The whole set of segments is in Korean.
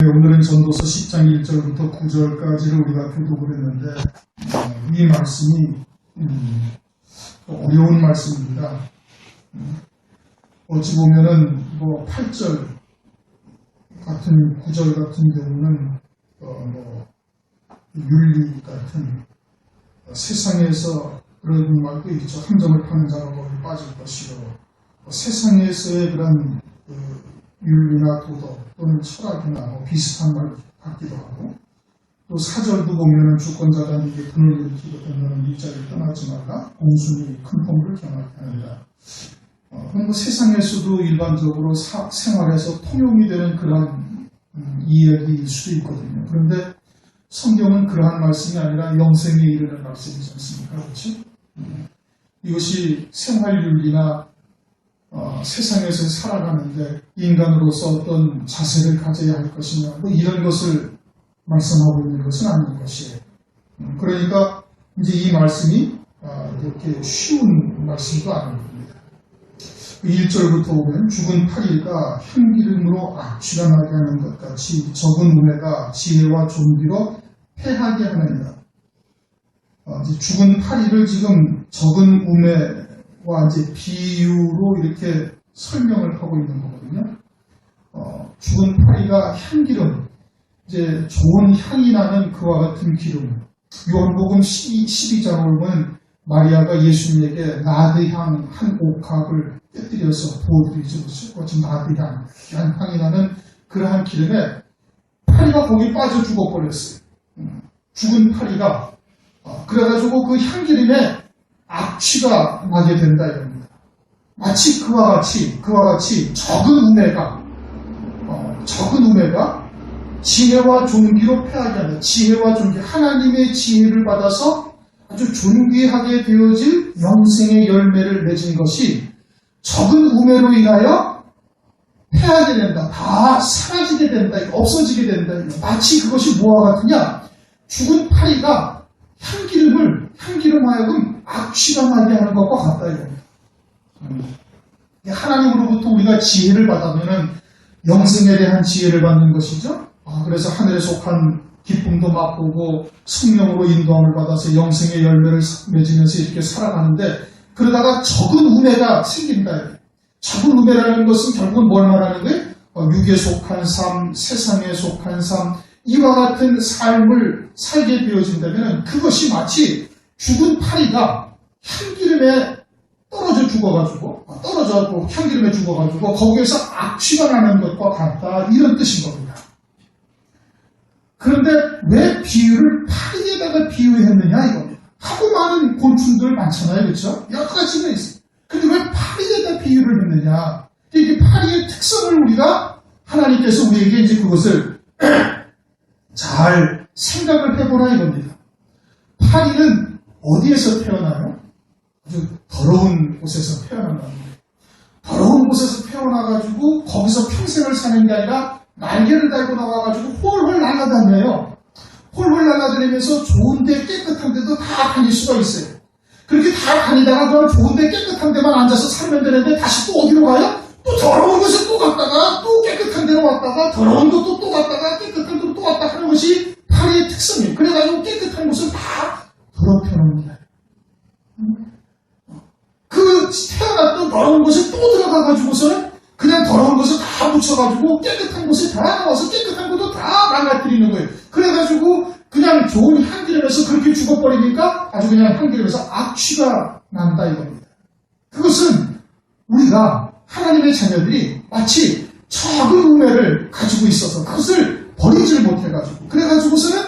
오늘은 전도서 10장 1절부터 9절까지를 우리가 교독을 했는데 이 말씀이 어려운 말씀입니다. 어찌 보면은 8절 같은 9절 같은 경우는 윤리 같은 세상에서 그런 말도 있죠. 한 점을 파는 자가 거기 빠질 것이요. 세상에서의 그런 윤리나 도덕 또는 철학이나 비슷한 말 같기도 하고, 또 4절도 보면은 주권자가 네게 분을 일으키고 너는 이 자리를 떠나지 말라. 공순이 큰 허물을 경하게 하느니라. 세상에서도 일반적으로 생활에서 통용이 되는 그러한 이야기일 수도 있거든요. 그런데 성경은 그러한 말씀이 아니라 영생에 이르는 말씀이지 않습니까? 그렇죠? 이것이 생활윤리나 세상에서 살아가는데 인간으로서 어떤 자세를 가져야 할 것이냐 이런 것을 말씀하고 있는 것은 아닌 것이에요. 그러니까 이제 이 말씀이 이렇게 쉬운 말씀도 아닌 겁니다. 1절부터 보면 죽은 파리가 향기름으로 악취가 나게 하는 것 같이 적은 우매가 지혜와 존귀로 패하게 하느니라. 죽은 파리를 지금 적은 우매와 이제 비유로 이렇게 설명을 하고 있는 거거든요. 죽은 파리가 향기름, 이제 좋은 향이 나는 그와 같은 기름. 요한복음 12장을 보면 마리아가 예수님에게 나드향 한 옥합을 떼뜨려서 부어드리죠. 그렇죠? 나드향, 향이 나는 그러한 기름에 파리가 거기 빠져 죽어버렸어요. 죽은 파리가. 그래가지고 그 향기름에 악취가 나게 된다 이겁니다. 마치 그와 같이 적은 우매가 지혜와 존귀로 패하게 한다. 지혜와 존귀, 하나님의 지혜를 받아서 아주 존귀하게 되어질 영생의 열매를 맺은 것이 적은 우매로 인하여 패하게 된다. 다 사라지게 된다. 없어지게 된다. 마치 그것이 뭐와 같으냐? 죽은 파리가 향기름 하여금 악취가 나게 하는 것과 같다 이겁니다. 하나님으로부터 우리가 지혜를 받으면 영생에 대한 지혜를 받는 것이죠. 그래서 하늘에 속한 기쁨도 맛보고 성령으로 인도함을 받아서 영생의 열매를 맺으면서 이렇게 살아가는데, 그러다가 적은 우매가 생긴다. 적은 우매라는 것은 결국은 뭘 말하는 거예요? 육에 속한 삶, 세상에 속한 삶, 이와 같은 삶을 살게 되어진다면 그것이 마치 죽은 파리가 향기름에 떨어져서 향기름에 죽어가지고 거기에서 악취가 나는 것과 같다, 이런 뜻인 겁니다. 그런데 왜 비유를 파리에다가 비유했느냐 이겁니다. 하고 많은 곤충들 많잖아요, 그렇죠? 여러 가지가 있어요. 근데 왜 파리에다 비유를 했느냐? 이게 파리의 특성을 우리가 하나님께서 우리에게 이제 그것을 잘 생각을 해보라 이겁니다. 파리는 어디에서 태어나요? 아주 더러운 곳에서 태어난다는 거예요. 더러운 곳에서 태어나가지고 거기서 평생을 사는 게 아니라 날개를 달고 나와가지고 홀홀 날아다녀요. 홀홀 날아다니면서 좋은데 깨끗한 데도 다 다닐 수가 있어요. 그렇게 다 다니다가 그런 좋은데 깨끗한 데만 앉아서 살면 되는데 다시 또 어디로 가요? 또 더러운 곳에 또 갔다가 또 깨끗한 데로 왔다가 더러운 곳도 또 갔다가 깨끗한 데로 또 왔다 하는 것이 파리의 특성이에요. 그래가지고 깨끗한 곳은 다 더럽혀놓습니다. 그 태어났던 더러운 곳에 또 들어가가지고서는 그냥 더러운 곳을 다 묻혀가지고 깨끗한 곳에 다 나와서 깨끗한 곳도 다 망가뜨리는 거예요. 그래가지고 그냥 좋은 향기름에서 그렇게 죽어버리니까 아주 그냥 향기름에서 악취가 난다 이겁니다. 그것은 우리가 하나님의 자녀들이 마치 적은 우매를 가지고 있어서 그것을 버리질 못해가지고, 그래가지고서는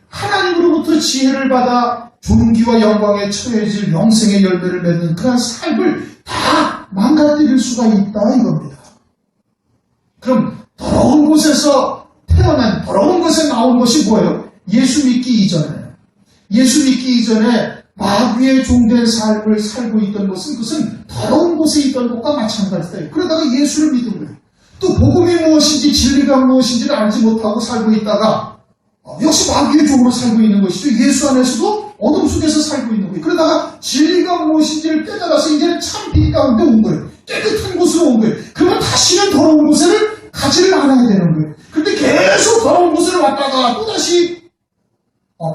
하나님으로부터 지혜를 받아 존귀와 영광에 처해질 영생의 열매를 맺는 그런 삶을 다 망가뜨릴 수가 있다 이겁니다. 그럼 더러운 곳에서 태어난, 더러운 곳에 나온 것이 뭐예요? 예수 믿기 이전에 마귀의 종된 삶을 살고 있던 것은 그것은 더러운 곳에 있던 것과 마찬가지다. 그러다가 예수를 믿은 거예요. 또 복음이 무엇인지 진리가 무엇인지를 알지 못하고 살고 있다가 역시 마귀의 종으로 살고 있는 것이죠. 예수 안에서도 어둠 속에서 살고 있는 거예요. 그러다가 진리가 무엇인지를 깨달아서 이제는 참 빛 가운데 온 거예요. 깨끗한 곳으로 온 거예요. 그러면 다시는 더러운 곳에는 가지를 않아야 되는 거예요. 근데 계속 곳을 왔다가 또다시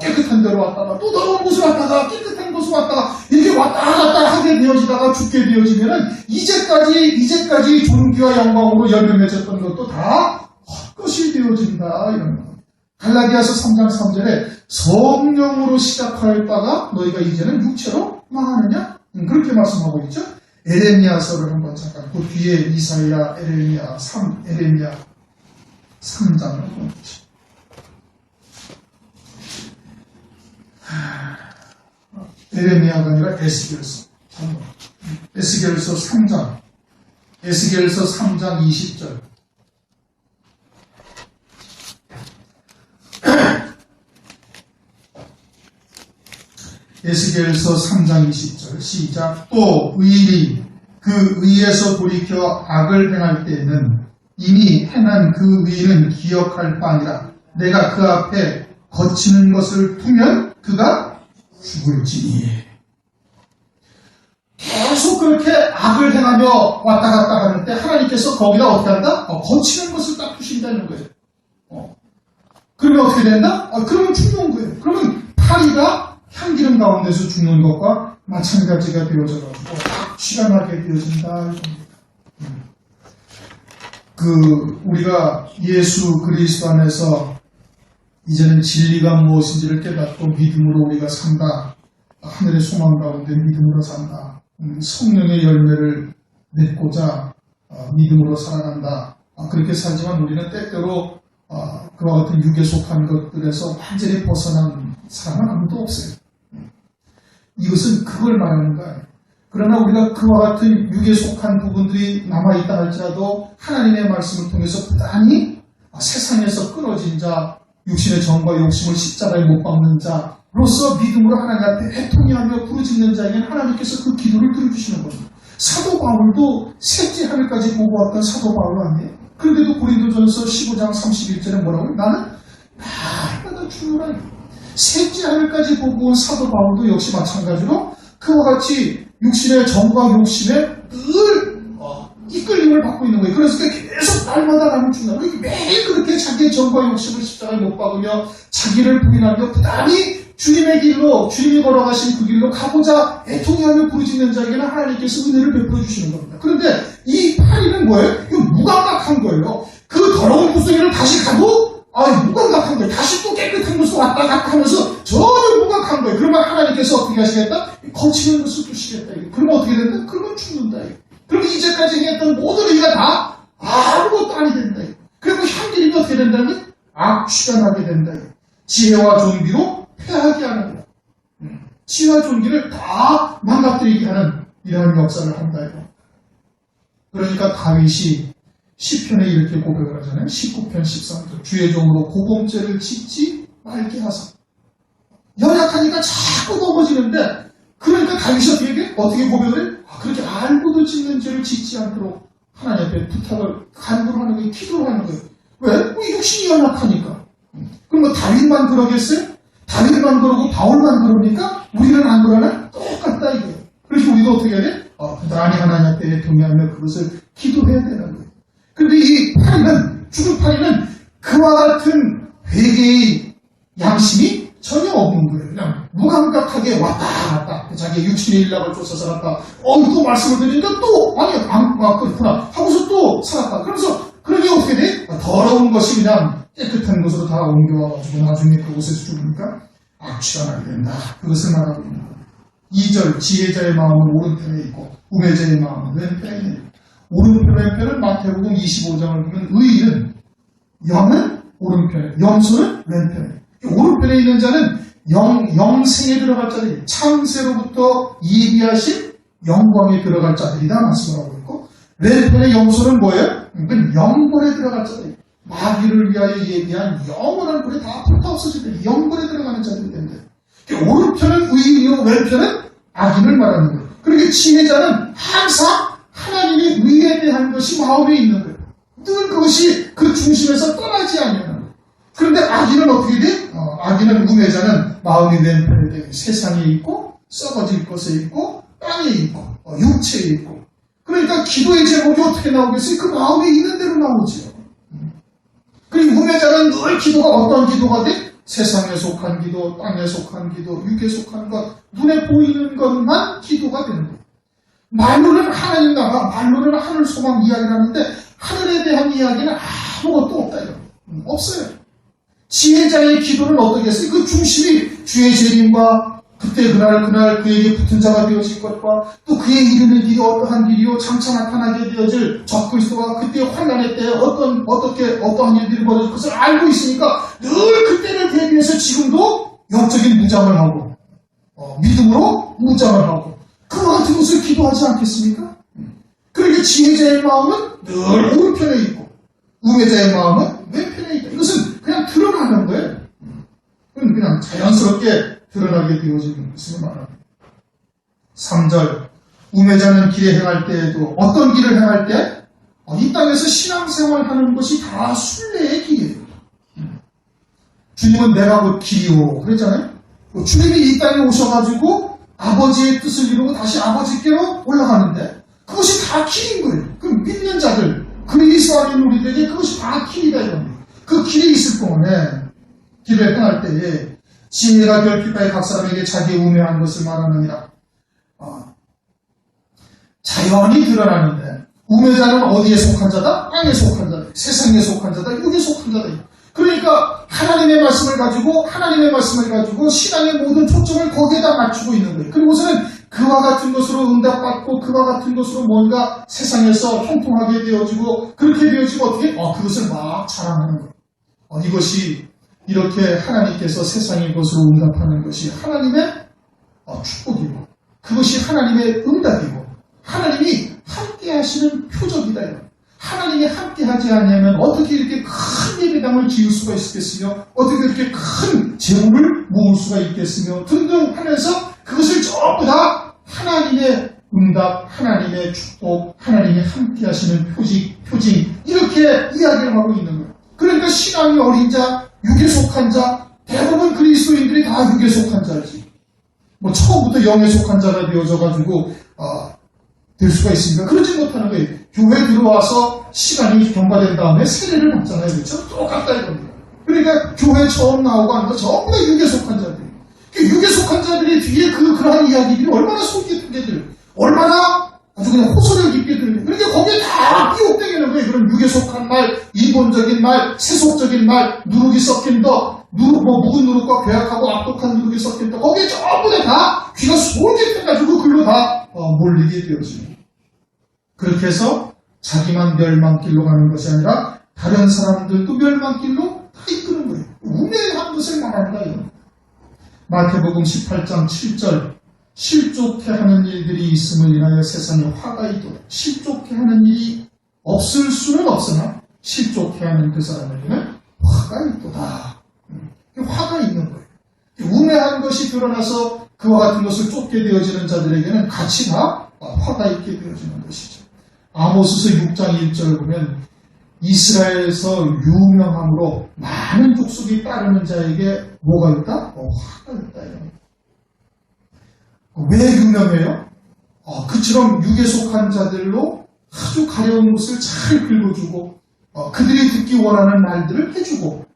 깨끗한 데로 왔다가 또 더러운 곳을 왔다가 깨끗한 곳을 왔다가 이렇게 왔다 갔다 하게 되어지다가 죽게 되어지면은 이제까지 존귀와 영광으로 열매 맺었던 것도 다 헛것이 되어진다 이런 거. 갈라디아서 3장 3절에 성령으로 시작할 바가 너희가 이제는 육체로 망하느냐? 그렇게 말씀하고 있죠. 에레미야서를 한번 잠깐 그 뒤에 이사야, 에레미야 3장을 한번 보시죠. 에레미야가 아니라 에스겔서 3장 에스겔서 3장 20절 에스겔서 3장 20절 시작. 또 의인이 그 의에서 돌이켜 악을 행할 때에는 이미 행한 그 의인은 기억할 바 아니라 내가 그 앞에 거치는 것을 두면 그가 죽을지니. 계속 그렇게 악을 행하며 왔다 갔다 하는데 하나님께서 거기다 어떻게 한다? 거치는 것을 딱 두신다는 거예요. 그러면 어떻게 된다? 그러면 죽는 거예요. 그러면 파리가 향기름 가운데서 죽는 것과 마찬가지가 되어져가지고 악취가 나게 되어진다. 우리가 예수 그리스도 안에서 이제는 진리가 무엇인지를 깨닫고 믿음으로 우리가 산다. 하늘의 소망 가운데 믿음으로 산다. 성령의 열매를 맺고자 믿음으로 살아간다. 그렇게 살지만 우리는 때때로 그와 같은 육에 속한 것들에서 완전히 벗어난 사람은 아무도 없어요. 이것은 그걸 말하는 거예요. 그러나 우리가 그와 같은 육에 속한 부분들이 남아있다 할지라도 하나님의 말씀을 통해서 부단히 세상에서 끊어진 자, 육신의 정과 욕심을 십자가에 못 박는 자로서 믿음으로 하나님 앞에 애통해하며 부르짖는 자에게는 하나님께서 그 기도를 들어주시는 겁니다. 사도 바울도 셋째 하늘까지 보고 왔던 사도 바울 아니에요? 그런데도 고린도전서 15장 31절에 뭐라고요? 나는 날마다 주노라. 셋째 하늘까지 보고 온 사도 바울도 역시 마찬가지로 그와 같이 육신의 정과 욕심에 늘 이끌림을 받고 있는 거예요. 그래서 계속 날마다 남을 주는 거예요. 매일 그렇게 자기의 정과 욕심을 십자가에 못 박으며 자기를 부인하며 부단히 주님의 길로, 주님이 걸어가신 그 길로 가고자 애통해하며 부르짖는 자에게는 하나님께서 은혜를 베풀어 주시는 겁니다. 그런데 이 파리는 뭐예요? 이거 무감각한 거예요. 그 더러운 구덩이를 다시 가도 무감각한 거예요. 다시 또 깨끗한 곳으로 왔다 갔다 하면서 전혀 무감각한 거예요. 그러면 하나님께서 어떻게 하시겠다? 거치는 것을 두시겠다. 그러면 어떻게 된다? 그러면 죽는다. 그러면 이제까지 행했던 모든 의가 다 아무것도 아니 된다. 그리고 향기름이 어떻게 된다면? 악취가 나게 된다. 지혜와 존귀로 패하게 하는 거야. 지혜와 존귀를 다 망가뜨리게 하는 이러한 역사를 한다. 그러니까 다윗이 시편에 이렇게 고백을 하잖아요. 19편 13절 주의 종으로 고범죄를 짓지 말게 하사. 연약하니까 자꾸 넘어지는데 그러니까 다윗이 어떻게 고백을 해? 그렇게 알고도 짓는 죄를 짓지 않도록 하나님 앞에 부탁을 간구를 하는 거예요. 기도를 하는 거예요. 왜? 육신이 연약하니까. 그럼 뭐 다윗만 그러겠어요? 다윗만 그러고 바울만 그러니까 우리는 안 그러나? 똑같다 이거예요. 그래서 우리도 어떻게 해야 돼? 부단히 하나님 앞에 동의하며 그것을 기도해야 되는 거예요. 그런데 이 파리는, 죽은 파리는 그와 같은 회개의 양심이 전혀 없는 거예요. 그냥 무감각하게 왔다 갔다. 자기의 육신의 일락을 쫓아 살았다. 또 말씀을 드리니까 또, 그렇구나. 하고서 또 살았다. 그러면서, 그러니 어떻게 돼? 더러운 것이 그냥 깨끗한 곳으로 다 옮겨와가지고 나중에 그곳에서 죽으니까 악취가 나게 된다. 그것을 말하고 있는 거예요. 2절, 지혜자의 마음은 오른편에 있고, 우매자의 마음은 왼편에 있고, 오른편, 왼편은 마태복음 25장을 보면 의인은 영은 오른편에, 염소는 왼편에. 오른편에 있는 자는 영생에 들어갈 자들이 창세로부터 예비하신 영광에 들어갈 자들이다 말씀을 하고 있고, 왼편의 염소는 뭐예요? 그건 영벌에 들어갈 자들이 마귀를 위하여 예비한 영원한 불에 다 불타 없어질 때 영벌에 들어가는 자들이 된다. 오른편은 의인이고 왼편은 악인을 말하는 거예요. 그러니까 지혜자는 항상 하나님의 의에 대한 것이 마음에 있는 거예요. 늘 그것이 그 중심에서 떠나지 않는 거예요. 그런데 악인은 어떻게 돼? 악인은 우매자는 마음이 왼편에 되고 세상에 있고 썩어질 것에 있고 땅에 있고 육체에 있고. 그러니까 기도의 제목이 어떻게 나오겠어요? 그 마음에 있는 대로 나오죠. 그리고 우매자는 늘 늘 기도가 어떤 기도가 돼? 세상에 속한 기도, 땅에 속한 기도, 육에 속한 것, 눈에 보이는 것만 기도가 되는 거예요. 말로는 하나님 나가, 말로는 하늘 소망 이야기를 하는데 하늘에 대한 이야기는 아무것도 없다. 없어요. 지혜자의 기도는 어떻게 했어요? 그 중심이 주의 재림과 그때 그날 그에게 붙은 자가 되어질 것과 또 그의 이르는 길이 어떠한 길이요 장차 나타나게 되어질 적그리스도와 그때 환난의 때에 어떠한 일들이 벌어질 것을 알고 있으니까 늘 그때를 대비해서 지금도 영적인 무장을 하고 믿음으로 무장을 하고 그와 같은 것을 기도하지 않겠습니까? 그러니까 지혜자의 마음은 늘 오른편에 있고 우매자의 마음은 왼편에 있다. 이것은 그냥 드러나는 거예요. 그냥 자연스럽게 드러나게 되어지는 것을 말합니다. 3절 우매자는 길에 행할 때에도 어떤 길을 행할 때? 이 땅에서 신앙생활하는 것이 다 순례의 길이에요. 주님은 내가 곧 길이오 그랬잖아요. 주님이 이 땅에 오셔가지고 아버지의 뜻을 이루고 다시 아버지께로 올라가는데 그것이 다 길인 거예요. 그 믿는 자들 그리스도 안에 있는 우리들에게 그것이 다 길이다 이겁니다. 그 길이 있을 동안에 길을 행할 때에 지혜가 결핍하여 각 사람에게 자기의 우매한 것을 말하느니라. 자연히 드러나는데 우매자는 어디에 속한 자다? 땅에 속한 자다. 세상에 속한 자다. 육에 속한 자다. 그러니까 하나님의 말씀을 가지고 신앙의 모든 초점을 거기에다 맞추고 있는 거예요. 그리고서는 그와 같은 것으로 응답받고 그와 같은 것으로 뭔가 세상에서 형통하게 되어지고 그렇게 되어지고 어떻게? 그것을 막 자랑하는 거예요. 이것이 이렇게 하나님께서 세상의 것으로 응답하는 것이 하나님의 축복이고 그것이 하나님의 응답이고 하나님이 함께 하시는 표적이다. 하나님이 함께 하지 않으면 어떻게 이렇게 큰 예배당을 지을 수가 있겠으며 어떻게 이렇게 큰 재물을 모을 수가 있겠으며 등등 하면서 그것을 전부 다 하나님의 응답, 하나님의 축복, 하나님이 함께 하시는 표징 이렇게 이야기를 하고 있는 거예요. 그러니까 신앙이 어린 자, 육에 속한 자, 대부분 그리스도인들이 다 육에 속한 자지. 처음부터 영에 속한 자가 되어져가지고 될 수가 있습니까? 그러지 못하는 거예요. 교회 들어와서 시간이 경과된 다음에 세례를 받잖아요. 그렇죠? 똑같다 이겁니다. 그러니까 교회 처음 나오고 하는 거 전부 다 육에 속한 자들이에요. 육에 속한 자들이 뒤에 그러한 이야기들이 얼마나 속이 깊게 들어요. 얼마나 아주 그냥 호소를 깊게 들어요. 그러니까 거기에 다 띄워대기는 거예요. 그런 육에 속한 말, 이본적인 말, 세속적인 말, 누룩이 섞인 더, 묵은 누룩과 괴악하고 악독한 누룩이 섞인 더, 거기에 전부 다 귀가 솔깃해가지고 글로 다 몰리게 되어집니다. 그렇게 해서 자기만 멸망길로 가는 것이 아니라 다른 사람들도 멸망길로 다 이끄는 거예요. 우매한 것을 말한다 이겁니다. 마태복음 18장 7절 실족해 하는 일들이 있음을 인하여 세상에 화가 있도다. 실족해 하는 일이 없을 수는 없으나 실족해 하는 그 사람에게는 화가 있도다. 화가 있는 거예요. 우매한 것이 드러나서 그와 같은 것을 쫓게 되어지는 자들에게는 같이 다 화가 있게 되어지는 것이죠. 아모스서 6장 1절을 보면 이스라엘에서 유명함으로 많은 족속이 따르는 자에게 뭐가 있다? 화가 있다. 왜 유명해요? 그처럼 육에 속한 자들로 아주 가려운 것을 잘 긁어주고 그들이 듣기 원하는 말들을 해주고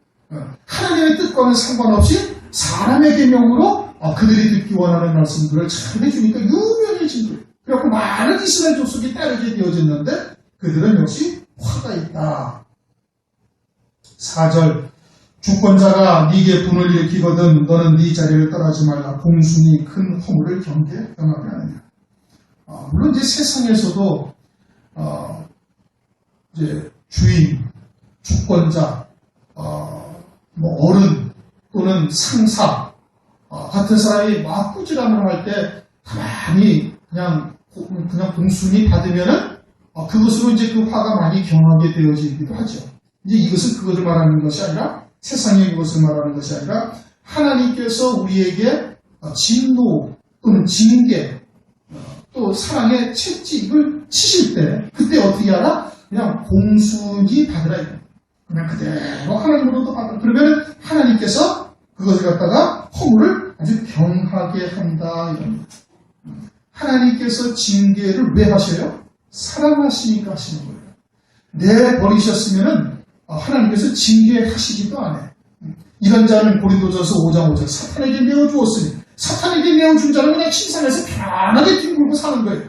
하나님의 뜻과는 상관없이 사람의 계명으로 그들이 듣기 원하는 말씀들을 잘 해주니까 유명해진 거예요. 그래서 많은 이스라엘 족속이 따르게 되어졌는데 그들은 역시 화가 있다. 4절 주권자가 네게 분을 일으키거든 너는 네 자리를 떠나지 말라. 공순이 큰 허물을 경하게 하느니라. 물론 이제 세상에서도 이제 주인, 주권자, 어른 또는 상사 같은 사람이 막 꾸지람을 할 때 가만히 그냥 공순이 받으면은 그것으로 이제 그 화가 많이 경하게 되어지기도 하죠. 이제 이것은 그것을 말하는 것이 아니라 세상의 그것을 말하는 것이 아니라 하나님께서 우리에게 진노 또는 징계 또 사랑의 채찍 이걸 치실 때 그때 어떻게 하라? 그냥 공순히 받으라 이거. 그냥 그대로 하나님으로도 받으라. 그러면 하나님께서 그것을 갖다가 허물을 아주 경하게 한다 이겁니다. 하나님께서 징계를 왜 하셔요? 사랑하시니까 하시는 거예요. 내버리셨으면은 하나님께서 징계하시지도 않아요. 이런 자는 고린도전서 5장 5절 사탄에게 내어주었으니 사탄에게 내어준 자는 그냥 침상에서 편안하게 뒹굴고 사는 거예요.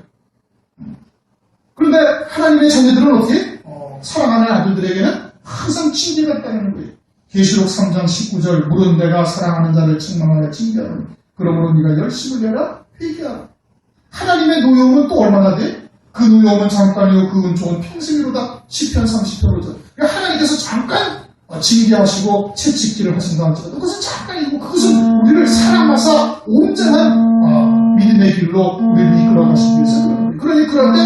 그런데 하나님의 자녀들은 어떻게? 사랑하는 아들들에게는 항상 징계가 있다는 거예요. 계시록 3장 19절 물은 내가 사랑하는 자를 책망하여 징계하노니 그러므로 네가 열심을 내라 회개하라. 하나님의 노여움은 또 얼마나 돼? 그 노여움은 잠깐이요 그 은총은 평생이로다. 시편 30편으로. 그러니까 하나님께서 잠깐 징계하시고 채찍질을 하신다 할지라도 그것은 잠깐이고 그것은 우리를 사랑하사 온전한 믿음의 길로 우리를 이끌어 가시기 위해서 그런 거예요. 그러니 그럴 때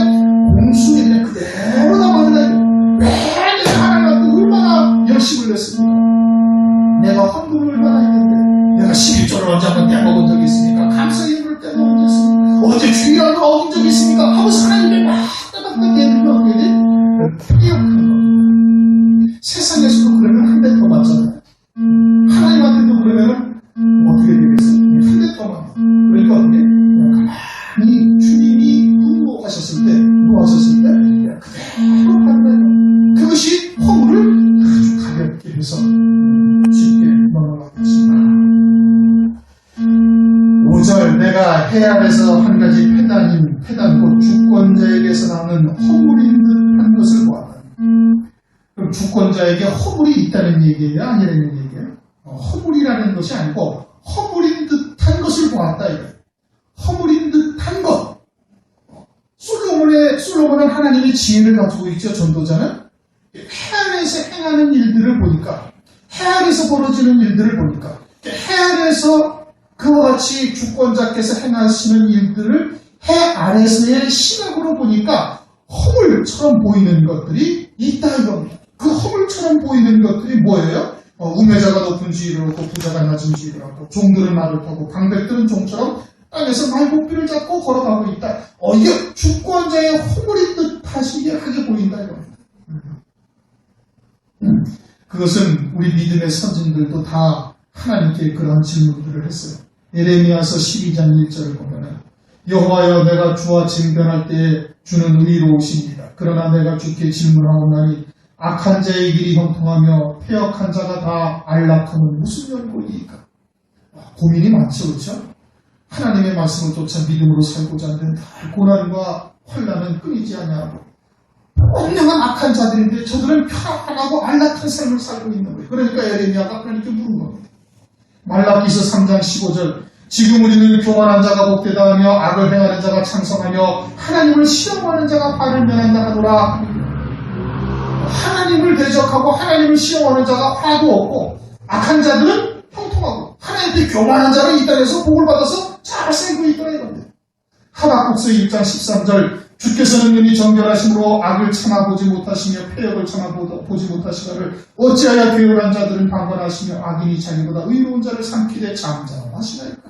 공수에 그냥 그대로 남아나요. 왜 내가 하나님한테 얼마나 열심을 냈습니까? 내가 헌금을 얼마나 했는데 내가 11조를 언제 한번 떼먹은 적이 있습니까? 감사의 힘을 떼먹은 적이 있습니까? 어제 주일날도 어긴 적이 있습니까? 하면서 하나님을 막 따닥따닥 내밀면 어떻게 돼? 피력하는 겁니다. 세상에서도 그러면 한 대 더 맞잖아요. 하나님한테도 그러면 어떻게 되겠어요? 한 대 더 맞아. 그러니까 어떻게? 가만히 주님이 분노하셨을 때 그냥 그대로 간다요. 그것이 허물을 아주 가볍게 해서 쉽게 넘어가겠습니다. 5절 내가 해 아래서 한 가지 패단 곧 주권자에게서 나는 허물인 듯한 것을 보았다. 그럼 주권자에게 허물이 있다는 얘기예요? 아니라는 얘기예요? 허물이라는 것이 아니고 허물인 듯한 것을 보았다 이거예요. 허물인 듯한 것. 솔로몬은 하나님의 지혜를 가지고 있죠. 전도자는 해 아래에서 행하는 일들을 보니까 해 아래에서 벌어지는 일들을 보니까 해 아래에서 그와 같이 주권자께서 행하시는 일들을 해 아래에서의 시각으로 보니까 허물처럼 보이는 것들이 있다 이겁니다. 그 허물처럼 보이는 것들이 뭐예요? 우매자가 높은 지위를 얻고 부자가 낮은 지위를 얻고 종들은 말을 타고 방백들은 종처럼 땅에서 말복비를 잡고 걸어가고 있다. 이게 주권자의 허물인 듯하게 보인다 이겁니다. 그것은 우리 믿음의 선진들도 다 하나님께 그런 질문들을 했어요. 예레미야서 12장 1절을 보면은 여호와여 내가 주와 쟁변할 때에 주는 의로우십니다. 그러나 내가 주께 질문하옵나니 악한 자의 길이 형통하며 패역한 자가 다 안락함은 무슨 연고이니까. 고민이 많죠, 그렇죠? 하나님의 말씀을 쫓아 믿음으로 살고자 하는 고난과 환난은 끊이지 아니하고 엄명한 악한 자들인데 저들은 편안하고 안락한 삶을 살고 있는 거예요. 그러니까 예레미야가 하나님께 물은 겁니다. 말라기서 3장 15절 지금 우리는 교만한 자가 복되다 하며 악을 행하는 자가 창성하며 하나님을 시험하는 자가 화를 면한다 하노라. 하나님을 대적하고 하나님을 시험하는 자가 화도 없고 악한 자들은 형통하고 하나님께 교만한 자는 이 땅에서 복을 받아서 잘 살고 있더라 이겁니다. 하박국서 1장 13절 주께서는 능히 정결하심으로 악을 참아보지 못하시며 패역을 참아보지 못하시거늘 어찌하여 괴울한 자들은 방관하시며 악인이 자기보다 의로운 자를 삼키되 잠잠하시나이까.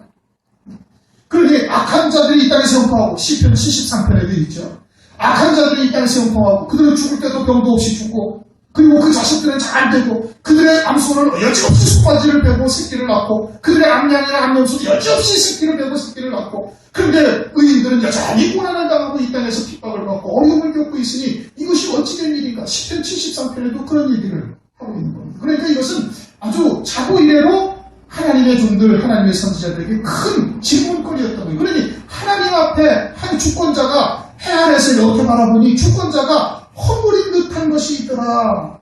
그러니 악한 자들이 이 땅에서 형통하고 시편 73편에도 있죠. 악한 자들이 이 땅에서 형통하고 그들은 죽을 때도 병도 없이 죽고 그리고 그 자식들은 잘 되고 그들의 암소는 여지없이 송아지를 베고 새끼를 낳고 그들의 암양이나 암염소도 여지없이 새끼를 베고 새끼를 낳고 그런데 의인들은 여전히 고난을 당하고 이 땅에서 핍박을 받고 어려움을 겪고 있으니 이것이 어찌 된 일인가. 시편 73편에도 그런 얘기를 하고 있는 겁니다. 그러니까 이것은 아주 자고 이래로 하나님의 종들, 하나님의 선지자들에게 큰 질문거리였다고요. 그러니 하나님 앞에 한 주권자가 해 아래에서 이렇게 바라보니 주권자가 허물인 듯한 것이 있더라.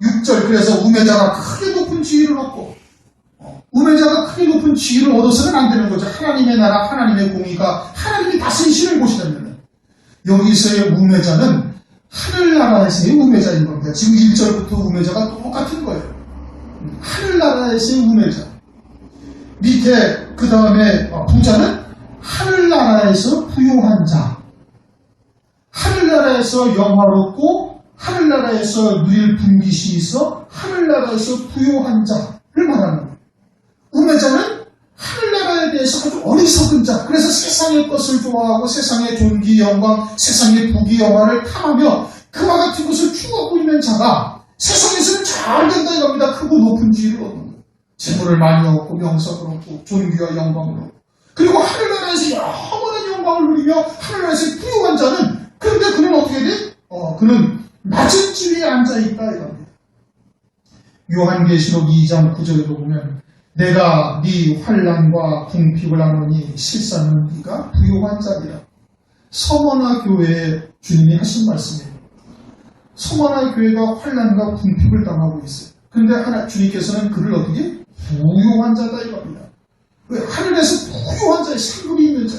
6절 그래서 우매자가 크게 높은 지위를 얻고 우매자가 크게 높은 지위를 얻어서는 안 되는 거죠. 하나님의 나라, 하나님의 공의가 하나님이 다스리시는 곳이라면 여기서의 우매자는 하늘나라에서의 우매자인 겁니다. 지금 1절부터 우매자가 똑같은 거예요. 하늘나라에서의 우매자. 밑에 그 다음에 부자는 하늘나라에서 부요한 자. 하늘나라에서 영화롭고 하늘나라에서 누릴 분깃이 있어 하늘나라에서 부요한 자를 말하는 거예요. 우매자는 하늘나라에 대해서 아주 어리석은 자. 그래서 세상의 것을 좋아하고 세상의 존귀 영광, 세상의 부귀 영화를 탐하며 그와 같은 것을 추구하고 있는 자가 세상에서는 잘 된다 이겁니다. 크고 높은 지위를 얻는 거예요. 재물을 많이 얻고 명성을 얻고 존귀와 영광을 얻고 그리고 하늘나라에서 영원한 영광을 누리며 하늘나라에서 부유한 자는 그런데 그는 어떻게 돼? 그는 낮은 지위에 앉아있다 이겁니다. 요한계시록 2장 9절에도 보면 내가 네 환난과 궁핍을 하노니 실상은 네가 부요한 자리라. 서머나 교회에 주님이 하신 말씀이에요. 서머나 교회가 환난과 궁핍을 당하고 있어요. 그런데 주님께서는 그를 어떻게? 부요한 자다 이겁니다. 왜? 하늘에서 부요한 자의 상급이 있는 자.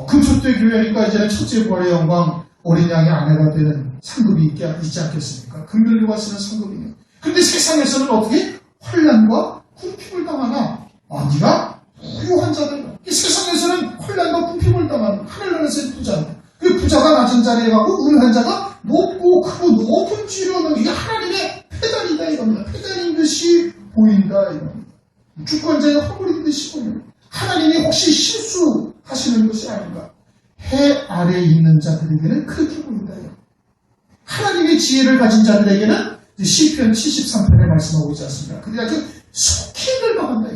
금초대 교회니까 이제는 첫째 부활의 영광 어린 양의 아내가 되는 상급이 있지 않겠습니까? 금별류가 쓰는 상급이네요. 그런데 세상에서는 어떻게? 환난과 궁핍을 당하나? 네가 부요한 자다. 세상에서는 환난과 궁핍을 당하는 하늘나라에서의 부자입니다. 그 부자가 낮은 자리에 가고 음한 자가 높고 크고 높은 지위를 얻는 이게 하나님의 패단이다 이겁니다. 패단인 듯이 보인다 이겁니다. 주권자의 허물인 듯이 보입니다. 하나님이 혹시 실수하시는 것이 아닌가? 해 아래에 있는 자들에게는 그렇게 보인다. 하나님의 지혜를 가진 자들에게는 시편 73편에 말씀하고 있지 않습니까? 그들이 아주 속히 멸망한다.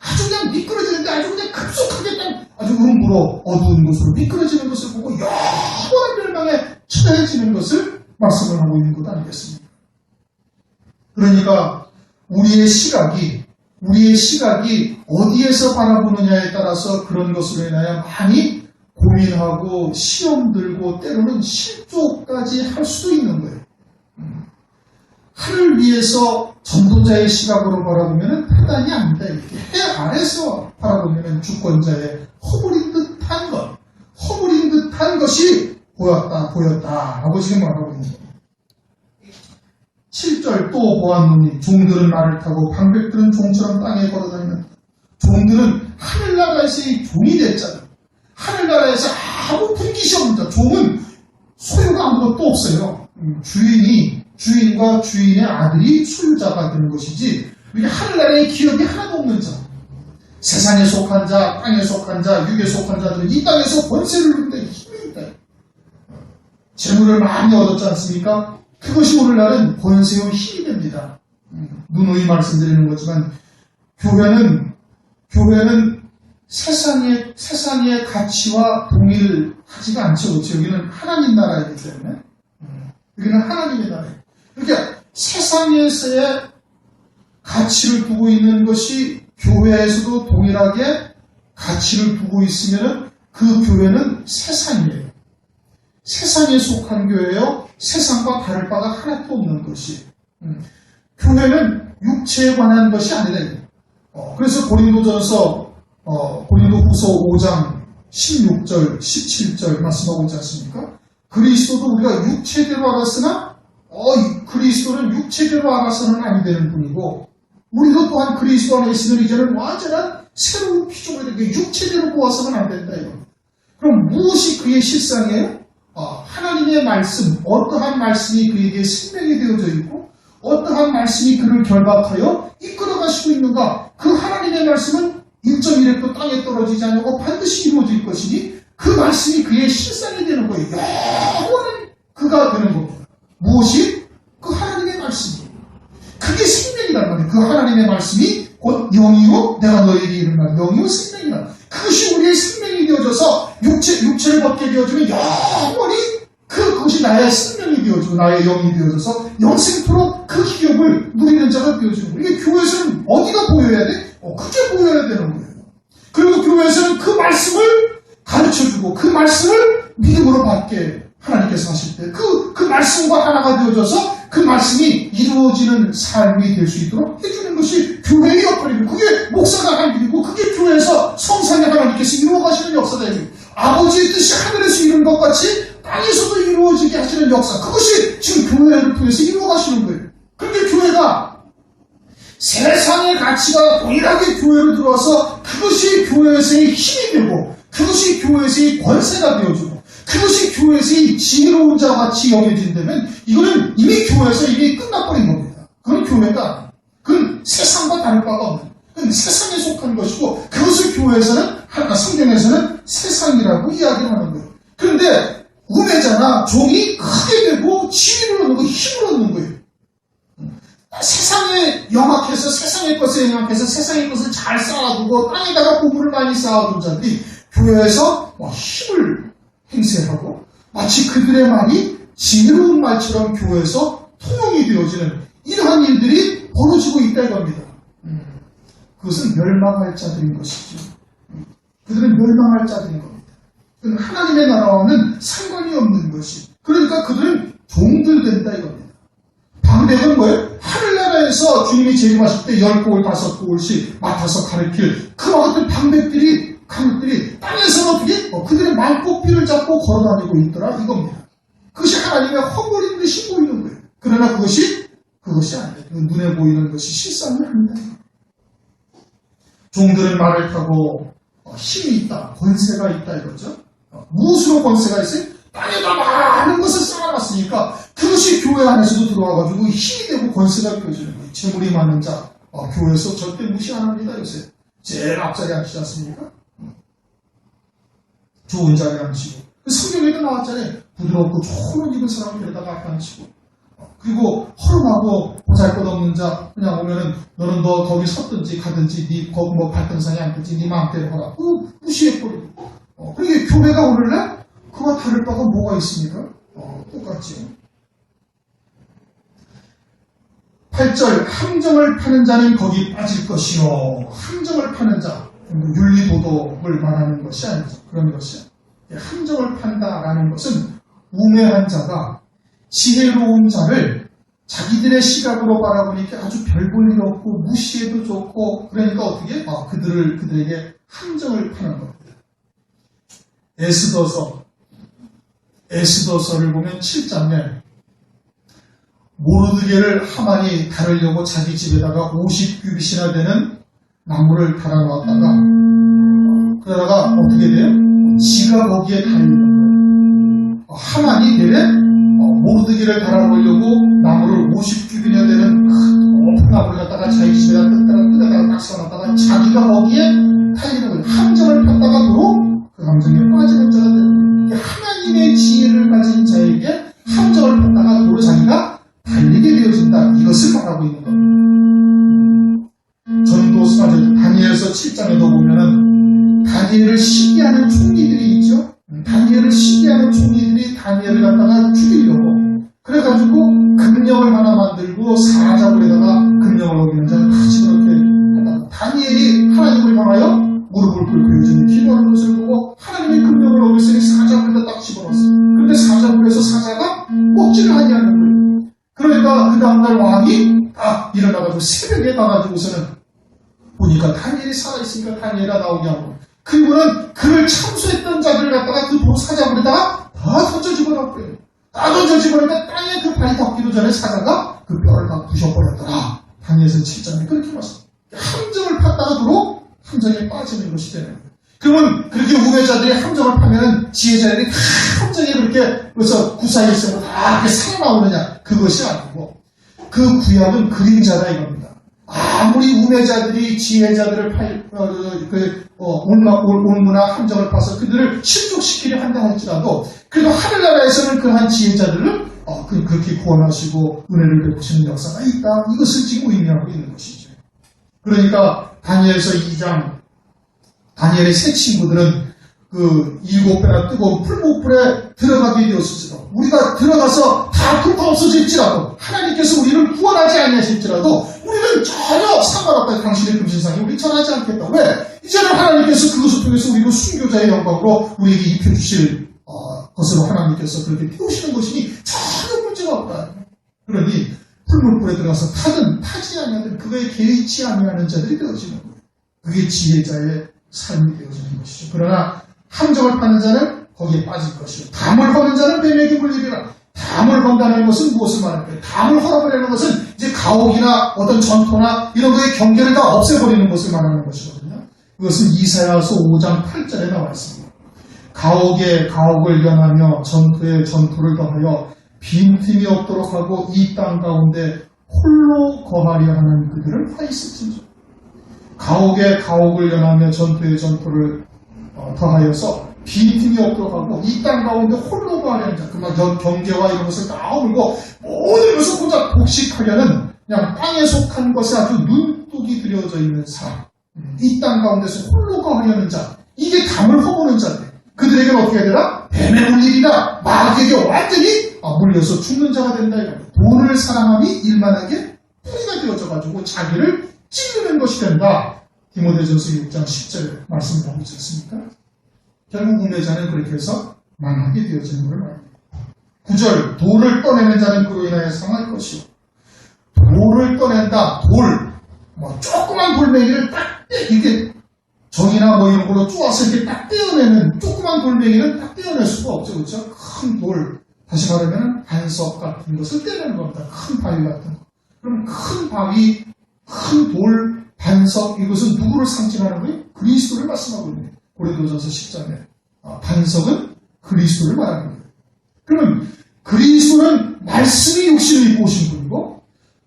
아주 그냥 미끄러지는데 아주 그냥 급속하게 아주 음부로 어두운 곳으로 미끄러지는 것을 보고 영원한 멸망에 처해지는 것을 말씀을 하고 있는 것 아니겠습니까? 그러니까 우리의 시각이 어디에서 바라보느냐에 따라서 그런 것으로 인하여 많이 고민하고 시험 들고 때로는 실족까지 할 수도 있는 거예요. 하늘 위에서 전도자의 시각으로 바라보면 판단이 아니다. 이렇게 해 아래서 바라보면 주권자의 허물인 듯한 것이 보였다라고 지금 말하고 있는 거예요. 7절 또 보았노니 종들은 말을 타고 방백들은 종처럼 땅에 걸어다니는다. 종들은 하늘나라에서의 종이 됐잖아요. 하늘나라에서 아무 분깃이 없는 자. 종은 소유가 아무것도 없어요. 주인과 주인의 아들이 소유자가 되는 것이지 이게 하늘나라의 기업이 하나도 없는 자. 세상에 속한 자, 땅에 속한 자, 육에 속한 자들은 이 땅에서 권세를 누린다. 힘이 있다. 재물을 많이 얻었지 않습니까? 그것이 오늘날은 권세와 힘이 됩니다. 누누이 말씀드리는 거지만 교회는 세상의 가치와 동일하지가 않죠. 그렇죠? 여기는 하나님 나라이기 때문에. 여기는 하나님의 나라예요. 그러니까 세상에서의 가치를 두고 있는 것이 교회에서도 동일하게 가치를 두고 있으면 그 교회는 세상이에요. 세상에 속한 교회요. 세상과 다를 바가 하나도 없는 것이. 교회는 육체에 관한 것이 아니라. 그래서 고린도후서 5장 16절, 17절 말씀하고 있지 않습니까? 그리스도도 우리가 육체대로 알았으나 그리스도는 육체대로 알아서는 안 되는 분이고 우리도 또한 그리스도 안에 있으면 이제는 완전한 새로운 피조물이 되게 육체대로 보아서는 안 된다. 그럼 무엇이 그의 실상이에요? 하나님의 말씀, 어떠한 말씀이 그에게 생명이 되어져 있고 어떠한 말씀이 그를 결박하여 이끌어가시고 있는가? 그 하나님의 말씀은 1.1획도 땅에 떨어지지 않고 반드시 이루어질 것이니 그 말씀이 그의 실상이 되는 거예요. 영원한 그가 되는 겁니다. 무엇이? 그 하나님의 말씀이. 그게 생명이란 말이에요. 그 하나님의 말씀이 곧 영이요 내가 너에게 이른 말 영이요 생명이라. 그것이 우리의 생명이 되어져서 육체를 벗게 되어지면 영원히 그것이 나의 생명이 되어지고 나의 영이 되어져서 영생토록 그 기업을 누리는 자가 되어지는 거예요. 이게 교회에서는 어디가 보여야 돼? 그게 보여야 되는 거예요. 그리고 교회에서는 그 말씀을 가르쳐주고 그 말씀을 믿음으로 받게 하나님께서 하실 때 그 말씀과 하나가 되어져서 그 말씀이 이루어지는 삶이 될 수 있도록 해주는 것이 교회의 역할이고 그게 목사가 할 일이고 그게 교회에서 성상의 하나님께서 이루어가시는 역사다. 아버지의 뜻이 하늘에서 이룬 것 같이 땅에서도 이루어지게 하시는 역사, 그것이 지금 교회를 통해서 이루어가시는 거예요. 그런데 교회가 세상의 가치가 동일하게 교회로 들어와서 그것이 교회에서의 힘이 되고 그것이 교회에서의 권세가 되어주고 그것이 교회에서의 지혜로운 자와 같이 여겨진다면 이거는 이미 교회에서 이미 끝나버린 겁니다. 그건 교회가 그건 세상과 다를 바가 없는 그건 세상에 속한 것이고 그것을 교회에서는 성경에서는 세상이라고 이야기를 하는 거예요. 그런데 우매자나 종이 크게 되고 지위를 얻는 거예요. 힘을 얻는 거예요. 세상에 영악해서 세상의 것에 영악해서 세상의 것을 잘 쌓아두고 땅에다가 보물을 많이 쌓아둔 자들이 교회에서 힘을 행세하고 마치 그들의 말이 지혜로운 말처럼 교회에서 통용이 되어지는 이러한 일들이 벌어지고 있다 이겁니다. 그것은 멸망할 자들인 것이죠. 그들은 멸망할 자들인 겁니다. 그건 하나님의 나라와는 상관이 없는 것이. 그러니까 그들은 종들 된다 이겁니다. 방백은 뭐예요? 하늘나라에서 주님이 재림하실 때 10곡을 5곡을씩 맡아서 가르칠 그와 같은 방백들이 땅에서는 어떻게? 그들의 말꽃비를 잡고 걸어다니고 있더라 이겁니다. 그것이 하나님의 헛물인 듯이 보이는 거예요. 그러나 그것이 아니에요. 눈에 보이는 것이 실상이 아니다. 종들은 말을 타고 힘이 있다, 권세가 있다 이거죠. 무엇으로 권세가 있어요? 땅에다 많은 것을 쌓아놨으니까 그것이 교회 안에서도 들어와가지고 힘이 되고 권세가 펴지는 거예요. 재물이 많은 자, 교회에서 절대 무시 안 합니다 요새. 제일 앞자리 앉히지 않습니까? 좋은 자리에 앉히고 성경에도 나왔잖아요. 부드럽고 좋은 옷 입은 사람을 데려다가 앞에 앉히고 그리고 허름하고 보잘것없는 자 그냥 오면은 너는 너 거기 섰든지 가든지 네 거기 뭐 발등상에 앉든지 네 마음대로 하라 무시해버리고 그러게 교회가 오늘날 그와 다를 바가 뭐가 있습니까? 똑같지요. 8절 함정을 파는 자는 거기 빠질 것이요. 함정을 파는 자 윤리도덕을 말하는 것이 아니죠. 그런 것이 함정을 판다라는 것은 우매한 자가 지혜로운 자를 자기들의 시각으로 바라보니까 아주 별 볼 일 없고 무시해도 좋고 그러니까 어떻게? 그들에게 함정을 파는 겁니다. 에스더서를 보면 7장에 모르드게를 하만이 다루려고 자기 집에다가 50규빗이나 되는 나무를 달아놓았다가 그러다가 어떻게 돼요? 지가 거기에 달리는 거예요. 하만이 내래 모르드게를 달아놓으려고 나무를 50규빗이나 되는 큰 나무를 갖다가 자기 집에다 뜯다가 딱 세워놨다가 자기가 거기에 달리는 거예요. 함정을 폈다가 도로 그 함정에 빠지는 자가 되는 거예요. 하나님의 지혜를 가진 자에게 함정을 폈다가 도로 자기가 달리게 되어진다. 이것을 말하고 있는 겁니다. 다니엘서 7장에도 보면은 다니엘을 시기하는 총리들이 있죠. 다니엘을 시기하는 총리들이 다니엘을 갖다가 죽이려고 그래가지고 금령을 하나 만들고 사자굴에다가 금령을 어기는 자는 다 집어넣게 했다. 다니엘이 하나님을 향하여 무릎을 꿇고 요즘에 기도하는 것을 보고 하나님의 금령을 어겼으니 사자굴에다 딱 집어넣었어. 그런데 사자굴에서 사자가 먹지를 아니하는 거예요. 그러니까 그 다음날 왕이 딱 일어나가지고 새벽에 가가지고서는 보니까 다니엘이 살아있으니까 다니엘아 나오게 하고 그리고는 그를 참수했던 자들을 갖다가 그 사자굴에다가 다 던져 집어넣었고요. 다 던져 집어넣으니까 땅에 그 발이 닿기도 전에 사자가 그 뼈를 다 부셔버렸더라. 다니엘서 7장에 그렇게 말씀합니다. 함정을 팠다가 도로 함정에 빠지는 것이 되는 거예요. 그러면 그렇게 우매자들이 함정을 파면은 지혜자들이 다 함정에 그렇게 그래서 구사에 있으면 다 이렇게 살아나오느냐 그것이 아니고 그 구약은 그림자다 이겁니다. 아무리 우매자들이 지혜자들을 올무나 함정을 파서 그들을 실족시키려 한다 할지라도 그래도 하늘나라에서는 그러한 지혜자들을 그렇게 구원하시고 은혜를 베푸시는 역사가 있다. 이것을 지금 의미하고 있는 것이죠. 그러니까 다니엘서 2장 다니엘의 세 친구들은 그 7배나 뜨거운 풀목불에 들어가게 되었을지라도 우리가 들어가서 다 불타 없어질지라도 하나님께서 우리를 구원하지 아니하실지라도 우리는 전혀 상관없다. 당신의 금신상에 우리 전하지 않겠다. 왜? 이제는 하나님께서 그것을 통해서 우리를 순교자의 영광으로 우리에게 입혀주실 것으로 하나님께서 그렇게 태우시는 것이니 전혀 문제가 없다. 그러니 풀목불에 들어가서 타든 타지 아니하든 그거에 개의치 아니하는 자들이 되어지는 거예요. 그게 지혜자의 삶이 되어지는 것이죠. 그러나 함정을 파는 자는 거기에 빠질 것이요. 담을 허는 자는 뱀에게 물리리라. 담을 헌다는 것은 무엇을 말할까요? 담을 허라버리는 것은 이제 가옥이나 어떤 전토나 이런 거의 경계를 다 없애버리는 것을 말하는 것이거든요. 그것은 이사야서 5장 8절에 나와 있습니다. 가옥에 가옥을 연하며 전토에 전토를 더하여 빈틈이 없도록 하고 이 땅 가운데 홀로 거하려 하는 그들을 화 있을진저. 가옥에 가옥을 연하며 전토에 전토를 더하여서 빈틈이 없도록 하고 이 땅 가운데 홀로 거하려는 자. 그만 경계와 이런 것을 다 오물고 모든 것을 혼자 독식하려는 그냥 땅에 속한 것에 아주 눈독이 들여져 있는 사람. 이 땅 가운데서 홀로 거하려는 자. 이게 담을 허무는 자인데 그들에게는 어떻게 해야 되나? 뱀에 물리리라 마귀에게 완전히 물려서 죽는 자가 된다. 돈을 사랑함이 일만하게 뿌리가 되어져가지고 자기를 찌르는 것이 된다. 디모데전서 6장 10절에 말씀을 하고 있었습니까? 결국 우매자는 그렇게 해서 망하게 되어지는 걸 말합니다. 9절 돌을 떠내는 자는 그로 인하여 상할 것이요. 돌을 떠낸다. 돌. 조그만 돌멩이를 딱 이렇게 정이나 이런 걸로 쪼아서 이렇게 딱 떼어내는 조그만 돌멩이는 딱 떼어낼 수가 없죠. 그렇죠? 큰 돌. 다시 말하면 반석 같은 것을 떼내는 겁니다. 큰 바위 같은 거. 그럼 큰 바위, 큰 돌, 반석 이것은 누구를 상징하는 거예요? 그리스도를 말씀하고 있는 거예요. 고린도전서 10장에 반석은 그리스도를 말하는 거예요. 그러면 그리스도는 말씀이 육신을 입고 오신 분이고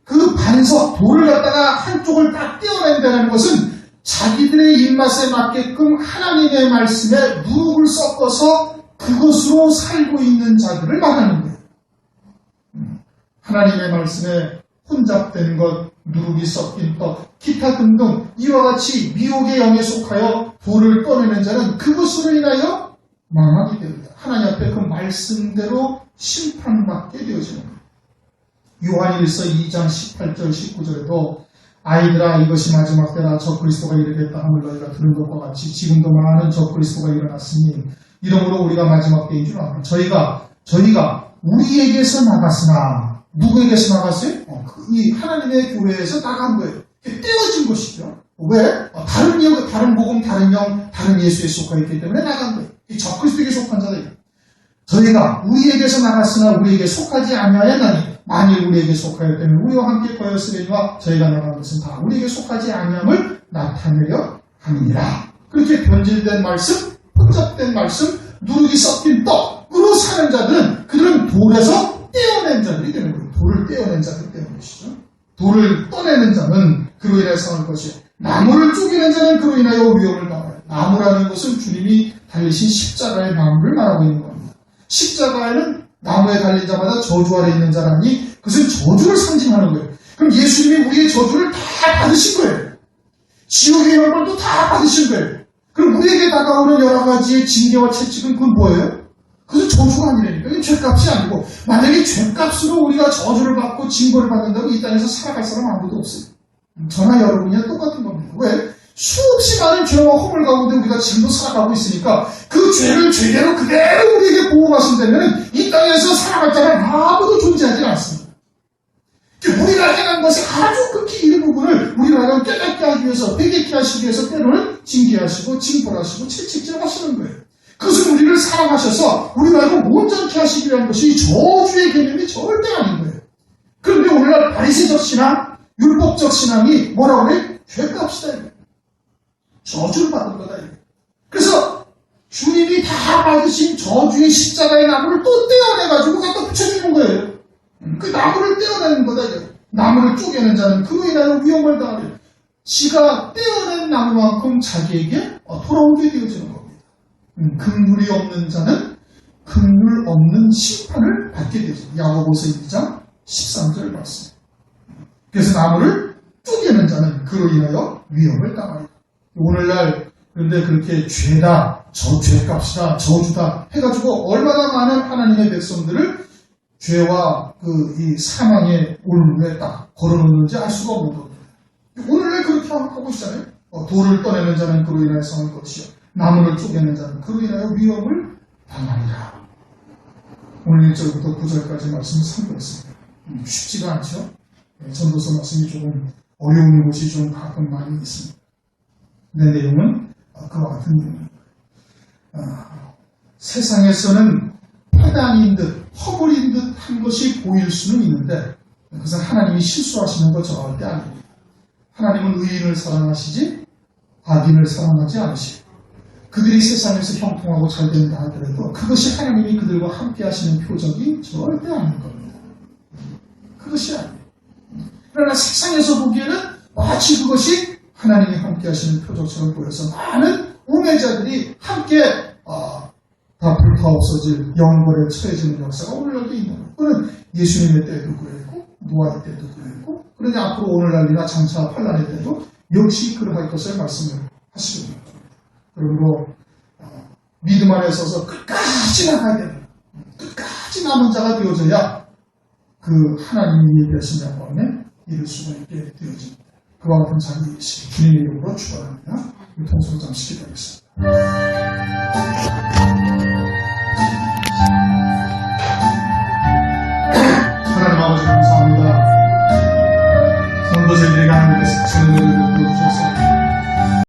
그 반석, 돌을 갖다가 한쪽을 딱 떼어낸다는 것은 자기들의 입맛에 맞게끔 하나님의 말씀에 누룩을 섞어서 그것으로 살고 있는 자들을 말하는 거예요. 하나님의 말씀에 혼잡된 것, 누룩이 섞인 떡, 기타 등등 이와 같이 미혹의 영에 속하여 돌을 꺼내는 자는 그것으로 인하여 망하게 됩니다. 하나님 앞에 그 말씀대로 심판받게 되어지는 거예요. 요한일서 2장 18절 19절에도 아이들아 이것이 마지막 때라 저 그리스도가 이르겠다 함을 너희가 들은 것과 같이 지금도 많은 저 그리스도가 일어났으니 이러므로 우리가 마지막 때인 줄 압니다. 저희가 우리에게서 나갔으나 누구에게서 나갔어요? 이 하나님의 교회에서 나간 거예요. 떼어진 것이죠. 왜? 다른 복음, 다른 영, 다른 예수에 속하 있기 때문에 나간 거예요. 이 적그리스도에게 속한 자들. 저희가 우리에게서 나갔으나 우리에게 속하지 아니하였나니 만일 우리에게 속하였다면 우리와 함께 거였으리니와 저희가 나간 것은 다 우리에게 속하지 아니함을 나타내려 함이니라. 그렇게 변질된 말씀, 혼잡된 말씀, 누룩이 섞인 떡으로 사는 자들은 그들은 돌에서 떼어낸 자들이 되는 거예요. 돌을 떼어낸 자들이 되는 것이죠. 돌을 떠내는 자는 그로 인해 상할 것이요. 나무를 쪼개는 자는 그로 인하여 위험을 당하여. 나무라는 것은 주님이 달리신 십자가의 나무를 말하고 있는 겁니다. 십자가에는 나무에 달린 자마다 저주 아래 있는 자라니 그것은 저주를 상징하는 거예요. 그럼 예수님이 우리의 저주를 다 받으신 거예요. 지옥의 영광도 다 받으신 거예요. 그럼 우리에게 다가오는 여러 가지의 징계와 채찍은 그건 뭐예요? 그것은 저주가 아니라니까. 이건 죄값이 아니고 만약에 죄값으로 우리가 저주를 받고 징벌을 받는다고 이 땅에서 살아갈 사람 아무도 없어요. 저나 여러분이랑 똑같은 겁니다. 왜? 수없이 많은 죄와 허물 가운데 우리가 지금도 살아가고 있으니까 그 죄를 죄대로 그대로 우리에게 보호하신다면 이 땅에서 살아갈 자는 아무도 존재하지 않습니다. 우리가 행한 것의 아주 극히 일부분을 우리가 깨닫게 하기 위해서, 회개케 하시기 위해서 때로는 징계하시고 징벌하시고 채찍질하시는 거예요. 그것은 우리를 사랑하셔서 우리 말고 온전케 하시기 위한 것이 저주의 개념이 절대 아닌 거예요. 그런데 오늘날 바리새적 신앙, 율법적 신앙이 뭐라고 그래? 죄값이다. 저주를 받은 거다. 그래서 주님이 다 받으신 저주의 십자가의 나무를 또 떼어내가지고 갖다 붙여주는 거예요. 그 나무를 떼어내는 거다. 나무를 쪼개는 자는 그로 인하여 위험을 당하려. 지가 떼어낸 나무만큼 자기에게 돌아오게 되어지는 겁니다. 긍휼이 없는 자는 긍휼 없는 심판을 받게 되죠. 야고보서 2장 13절 말씀. 그래서 나무를 쪼개는 자는 그로 인하여 위험을 당하리라. 오늘날 그런데 그렇게 죄다, 죄값이다, 저주다 해가지고 얼마나 많은 하나님의 백성들을 죄와 이 사망의 올무에 딱 걸어놓는지 알 수가 없는 겁니다. 오늘날 그렇게 하고 있잖아요. 돌을 떠내는 자는 그로 인하여 상할 것이요. 나무를 쪼개는 자는 그로 인하여 위험을 당하리라. 오늘 1절부터 9절까지 말씀을 참고했습니다. 쉽지가 않죠. 전도서 말씀이 조금 어려운 곳이 좀 가끔 많이 있습니다. 내 내용은 그와 같은 내용입니다. 세상에서는 패당인 듯, 허물인 듯 한 것이 보일 수는 있는데 그것은 하나님이 실수하시는 것 절대 아닙니다. 하나님은 의인을 사랑하시지 악인을 사랑하지 않으시고 그들이 세상에서 형통하고 잘 된다 하더라도 그것이 하나님이 그들과 함께 하시는 표적이 절대 아닌 겁니다. 그것이 아니에요. 그러나 세상에서 보기에는 마치 그것이 하나님이 함께 하시는 표적처럼 보여서 많은 우매자들이 함께 다 불타 없어질 영벌에 처해지는 역사가 오늘날도 있는 거예요. 그는 예수님의 때도 그랬고 노아의 때도 그랬고 그런데 앞으로 오늘날이나 장차 환란의 때도 역시 그러할 것을 말씀을 하시거든요. 그러므로 믿음 안에 서서 끝까지 나가야 됩니다. 끝까지 남은 자가 되어져야 그 하나님이 얘기하신 영광에 이룰 수가 있게 되어집니다. 그와 같은 자리 있으시 주님의 이름으로 축원합니다. 통성을 잠시 기도하겠습니다. 하나님 아버지 감사합니다. 온 것을 내가 하는 것을 주는